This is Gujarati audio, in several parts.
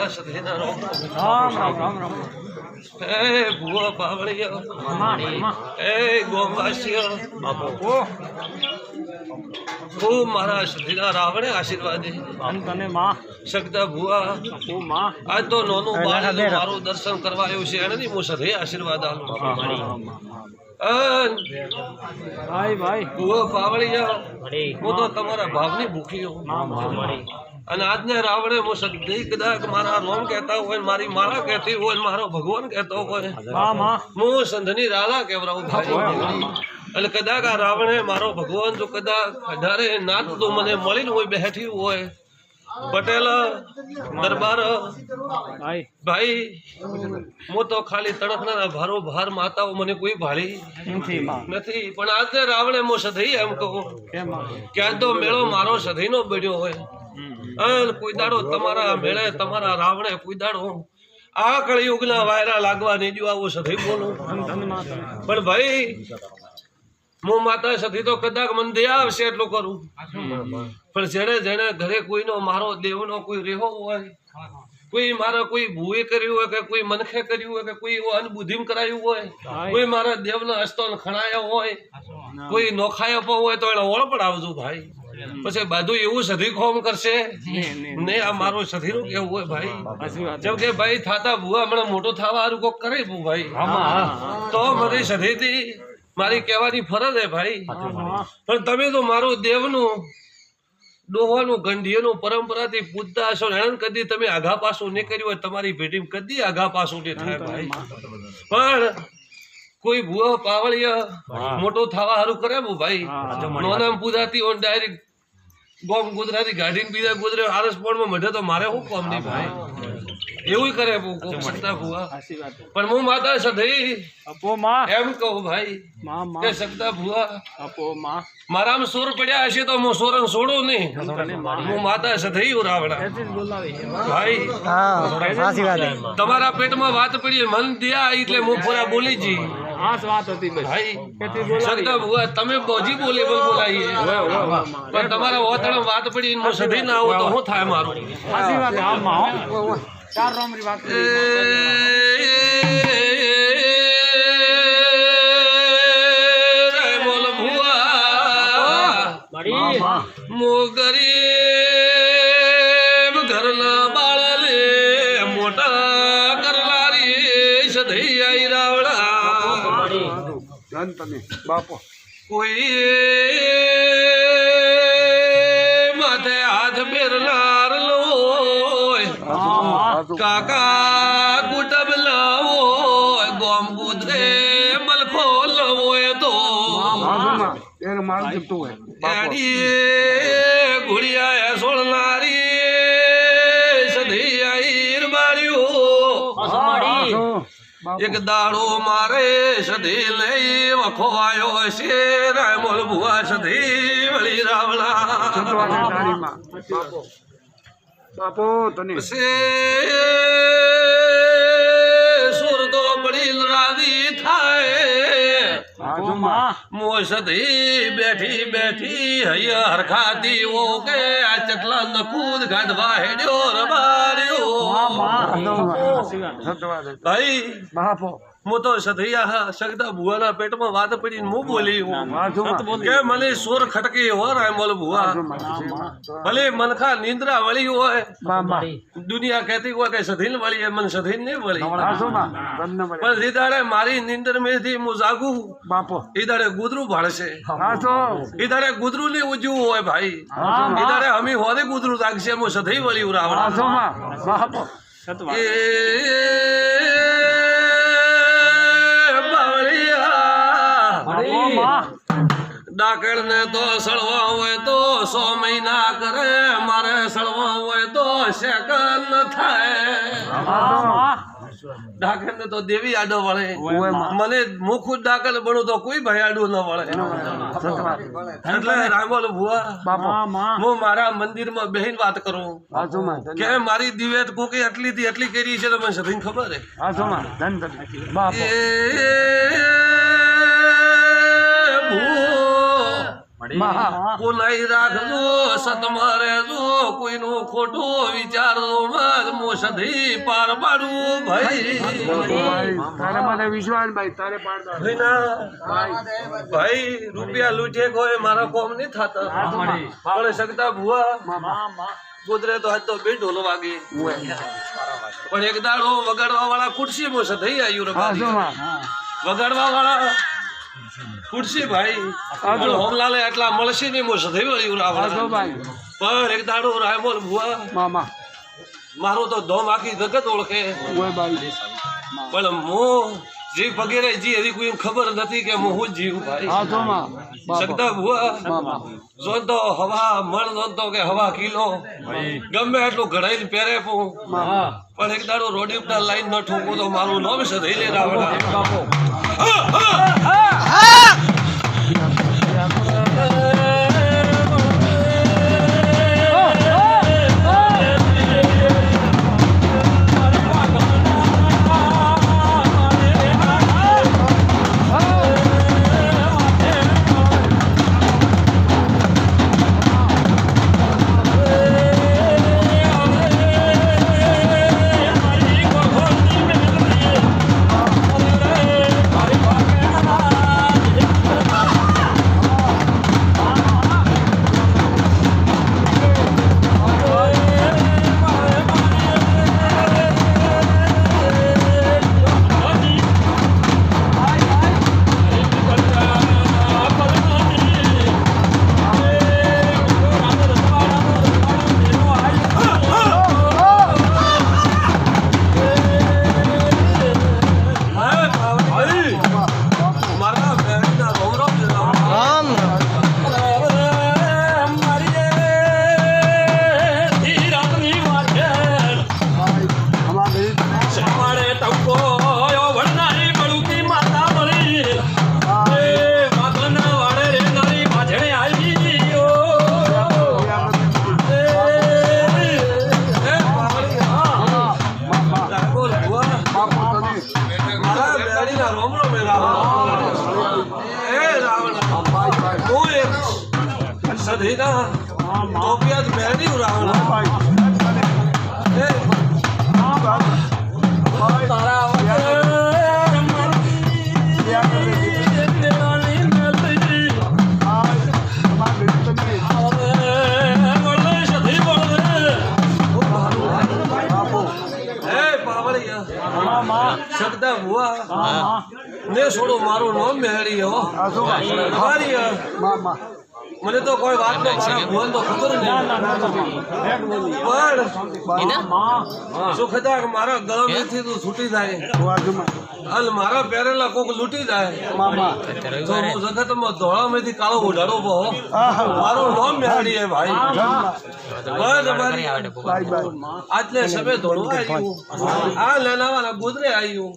મારા સધીના રોમ રામ રામ રામ રામ એ ભુવા પાવળિયો એ ગોમવાસીઓ બાપુ ખૂબ મારા સધીના રાવણે આશીર્વાદ તને માં શકતા ભુવા ઓ માં આજ તો નોનું બાળ મારું દર્શન કરવા આવ્યું છે એને હું સધી આશીર્વાદ આલું ભાઈ ભાઈ ભુવા પાવળિયા હું તો તમારા ભાવની ભૂખી હું અને આજને રાવણે હું સદી કદાચ મારા રોમ કહેતા હોય મારી માળા કહેતી હોય મારો ભગવાન કહેતો હોય હું સંધની રાલા કહેવરાવું ભાઈ એટલે કદાચ આ રાવણે મારો ભગવાન જો કદાચ વધારે નાત તો મને મળીને હોય બેઠી હોય પટેલ દરબાર ભાઈ હું તો ખાલી તડકના ભારો ભાર માતાઓ મને કોઈ ભાળી નથી પણ આજે રાવણે હું સધી એમ કહું કે આજ તો મેળો મારો સધીનો બન્યો હોય અને કોઈ દાડો તમારા મેળે તમારા રાવણે કોઈ દાડો આ કળિયુગના વાયરા લાગવા નહીં જો આવું સધી બોલું પણ ભાઈ હું માતા સધી તો કદાચ મન દયા આવશે એટલું કરું પણ જેને જેને ઘરે કોઈનો મારો દેવનો કોઈ રેહો હોય કોઈ મારા કોઈ ભૂએ કર્યું હોય કે કોઈ મનખે કર્યું હોય કે કોઈ અનબુદ્ધિમ કરાયું હોય કોઈ મારા દેવના હસ્તોન ખણાયો હોય કોઈ નોખાયો પણ હોય તો એને ઓળ પણ આવજો ભાઈ પછી બધું એવું સધી ખોમ કરશે ને આ મારું સધીનું કેવું હોય ભાઈ જેમ કે ભાઈ થાતા ભૂવા હમણાં મોટો થવા હારું કોક કરે ભાઈ તો મારી સધીથી મારી કહેવાની ફરજ હે ભાઈ પણ તમે તો મારું દેવનું ડોહાનું ગંઢિયાનું પરંપરાથી પૂજતા હશો ને કદી તમે આઘા પાછું નહીં કર્યું હોય તમારી પેઢી કદી આઘા પાછું નહીં થાય ભાઈ પણ કોઈ ભૂવા પાવળિયા મોટો થવા સારું કરે ભાઈ નોનામ પૂજાતી હોય ડાયરેક્ટ ગોમ ગુજરાતી ગાડીને બીજા ગુજરાત આરસ પોળમાં મઢે તો મારે શું કોમ નહીં ભાઈ એવું કરે શકતા ભૂવા પણ હું માતા સધી એમ કહું ભાઈ કે શકતા ભૂવા મારામાં સોર પડ્યા હશે તો હું સોરંગ છોડું નહીં હું માતા સધી રાવણા ભાઈ તમારા પેટમાં વાત પડી મન દિયા એટલે હું પૂરા બોલી જી શકતા ભૂવા તમે બોજી બોલી બોલાવીએ પણ તમારા ઓતણ વાત પડી હું સધી ના આવું તો શું થાય મારું બોલ ભુવા મો ગરીબ ઘરના બાળાને મોટા કરલારી સધી આઈ રાવણા બાપો કોઈ માથે હાથ ફેરનાર કાકા કુટબ લાવો ગોમ ગુદરે મલખો લવો તો ઘુડિયા સોળનારી સધી આઈર બાળ્યો એક દાડો મારે સધી લઈ વખોવાયો છે રામોલ ભુવા સધી વળી રાવણા બાપો તને સુરતો પડી રાજી થાય મો સધી બેઠી બેઠી હૈયા હરખાતી ઓ કે આ ચકલા નકૂદ ગાઢવા હેડ્યો રબાર્યો ભાઈ બાપો હું તો સધૈયા શકતા ભુવાના પેટમાં વાત પડીને હું બોલી કે મને સોર ખટકી હો રામોલ ભુવા ભલે મનખા નિંદ્રા વળી હોય દુનિયા કહેતી હોય કે સધીન વળી મને સધીન નહીં વળી પણ એ દાડે મારી નિંદર મેથી હું જાગું બાપો એ દાડે ગુદરું ભાળશે એ દાડે ગુદરું નહીં ઉજવું હોય ભાઈ એ દાડે અમે હોદે ગુદરું જાગશે હું સધી વળી રાવણા ડાકર ને તો સળવા હોય તો 100 મહિના કરે મારે સળવા હોય તો સેકન્ડ થાય ડાકર ને તો દેવી આડો વળે મને હું ખુદ ડાકર બનું તો કોઈ ભાઈ આડું ન વળે એટલે રામોલ ભુવા હું મારા મંદિરમાં બેહીને વાત કરું કે મારી દિવેટ કોકે એટલી થી એટલી કરી છે તો મને સધીને ખબર હે કોનાઈ રાખજો સતમાં રહેજો કોઈનું ખોટું વિચારજો મત મોસધી પાર પાડું ભાઈ તારે મને વિશ્વાસ ભાઈ તારે પાડતા ભાઈ રૂપિયા લૂંટે કોઈ મારા કોમ નહીં થતા પણ શકતા ભુવા ગોદરે તો આજ તો બે ઢોલો વાગે પણ એક દાડો વગાડવા વાળા ખુરશી મોસ થઈ આવ્યું વગાડવા વાળા ખુરશી ભાઈ હોમલાલે એટલા મળશે નહીં મોસ થઈ વળ્યું પણ એક દાડો રાયમોલ ભુવા મારો તો ધોમ આખી જગત ઓળખે પણ હું જે વગેરે જી એવી કોઈ ખબર નથી કે હું હું જીવ ભાઈ શકતા ભુવા જોતો હવા મળ જોતો કે હવા કિલો ગમે એટલું ઘડાઈને પહેરે પણ એક દાડો રોડી ઉપર લાઈન ન ઠોકો તો મારું નામ છે થઈ લે રાવણા શકતા ભુવા ને છોડો મારું નામ મેળી હો મને તો કોઈ વાત નો મારા ભુવન તો ખબર નહીં સુખતા કે મારા ગળામાંથી તું છૂટી જાય અને મારા પહેરેલા કોક લૂંટી જાય તો હું જગતમાં ધોળામાંથી કાળો ઉડાડો બહો મારું નામ મેળી હે ભાઈ આટલે સમય ધોળવા આવ્યું આ લેનાવાના ગુજરે આવ્યું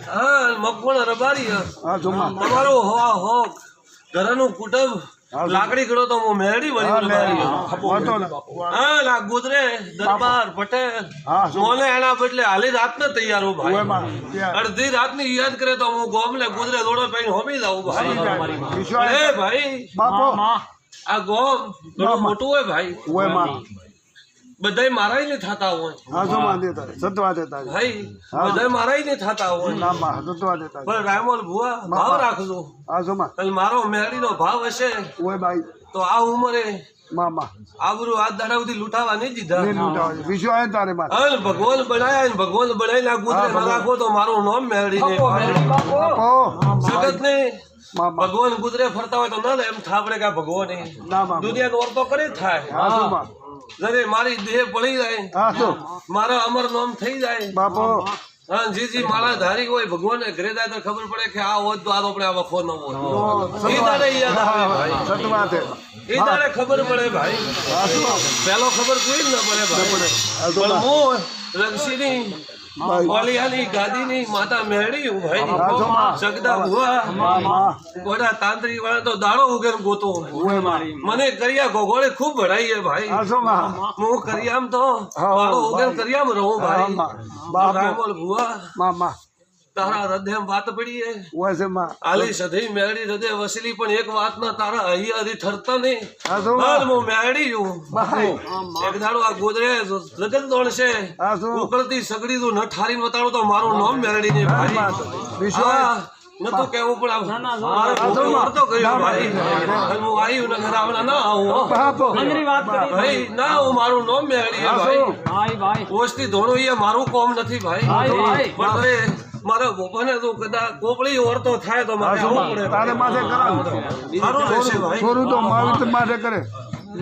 હા મગવણ રબારી તમારો હો ઘરનું કુટુંબ લાકડી ગળો તો હું મેળી વળી હા ના ગુજરે દરબાર પટેલ મોને એના બદલે હાલી રાત ને તૈયાર હો ભાઈ અડધી રાત ની યાદ કરે તો હું ગોમ ને ગુજરે દોડો પૈન હોમી જાઉં ભાઈ એ ભાઈ આ ગોમ ઘણું મોટું હોય ભાઈ બધાય મારાય ને થતા હોય ભાઈ બધાય મારાય ને થતા હોય પણ રાયમોલ ભુવા ભાવ રાખજો મારો મેળી નો ભાવ હશે તો આ ઉંમરે આબરૂ આ દાડા સુધી લૂંટાવા નહીં દીધા ભગવાન બનાયા ભગવાન બનાવી ગુજરે ના રાખો તો મારું નામ મેળી જગત ને ભગવાન ગુજરે ફરતા હોય તો ના એમ થાપડે કે ભગવાન દુનિયા નો તો કરે થાય જરે મારી દેહ પડી જાય મારા અમર નામ થઈ જાય હા જી મારા ધારી હોય ભગવાન ઘરે જાય તો ખબર પડે કે આ હોત તો આ આપણે આ વખો ન હોય એ દાડે યાદ આવે ભાઈ એ દાડે ખબર પડે ભાઈ પેલો ખબર કોઈ જ ન પડે ભાઈ પણ હું રણસીની વાલિયાની ગાદીની માતા મેળી હું ભાઈ શકદા ભુવા કોડા તાંત્રિક વાળા તો દાડો વગર ગોતો મને કરિયા ગોગોળે ખૂબ ભરાઈએ ભાઈ હું કરિયામ તો દાડો વગર કરિયામ રહું ભાઈ રાયમોલ ભુવા તારા હૃદય વાત પડી હે વસે માં આલી સધી મેળી હૃદય વસેલી પણ એક વાત ના તારા અહીંયાથી થરતા નહીં આ શું હાલ હું મેળી છું ભાઈ એક દાડો આ ગોદરે લગન દોડશે આ શું ઉકળતી સગડી તું ન ઠારી બતાડું તો મારું નામ મેળી નહીં ભાઈ વિશ્વાસ નતું કેવું પણ મારે ભૂખ્યો મરતો ગયો ભાઈ અને હું આવ્યું ને ઘરે આવડા ના આવું બાપો ભાઈ ના હું મારું નામ મેળી ભાઈ ઓછથી ધોણું એ મારું કોમ નથી ભાઈ પણ હવે મારા ગોપાને તો કદાચ કોપળી ઓરતો થાય તો મારે આવવું પડે તારે માથે કરાવ સારું રહેશે ભાઈ છોરું તો માવિતર માથે કરે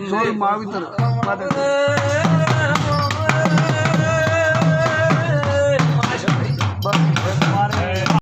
છોરું માવિતર માથે કરે.